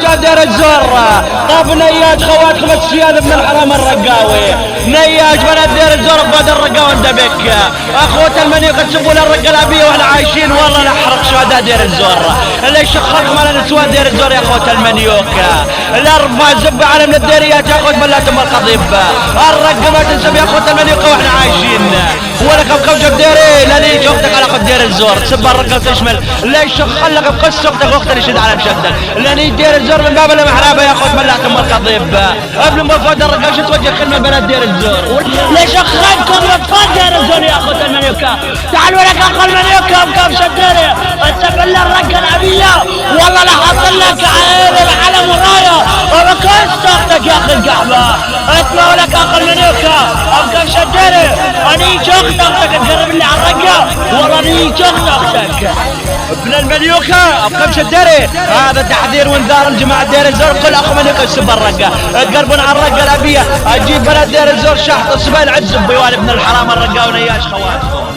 شباب دير الزور. طب نياج خواتكم السياد ابن الحرام الرقاوي، نياج بنات دير الزور فهد الرقاوي اندبك. اخوة المنيق تسبون الرقلابية واحنا عايشين والله نحرق شهداء دير الزور. ليش خلقكم على نسوان دير الزور يا اخوة المنيوك؟ الاربع زب على من الديريات يا اخوة ملات ام القضيب. الرقة ما تنسب يا اخوة المنيوك واحنا عايشين. ولك بكوجك ديري لا ليش اختك على قد دير الزور تسب الرقة تشمل. ليش خلق بقص اختك واختك يشد على مشدد. لاني دير الزور من باب المحرابة يا اخوة ملات ام القضيب. ابن مفاد الرقة شو توجه كلمة بلد دير الزور. ليش اخرجكم مفاد دير الزور يا اخوة المنيوكا؟ تعالوا لك اخو المنيوكا بكبش الديري تسب لنا الرقة الابية والله لا حاط لك عين العلم ورايا وبكست اختك يا اخي القحبة. اسمعوا لك اخو المنيوكا بكبش الديري اني شخت اختك تقرب لي على الرقة والله اني شخت اختك. ابن المليوكة بكبش الدري هذا تحذير وانذار الجماعة دير الزور. كل اخو مليوكة يسب الرقة تقربون على الرقة الابية اجيب بلد دير الزور شحط السبيل عز بيوال ابن الحرام الرقة ونياش خوات.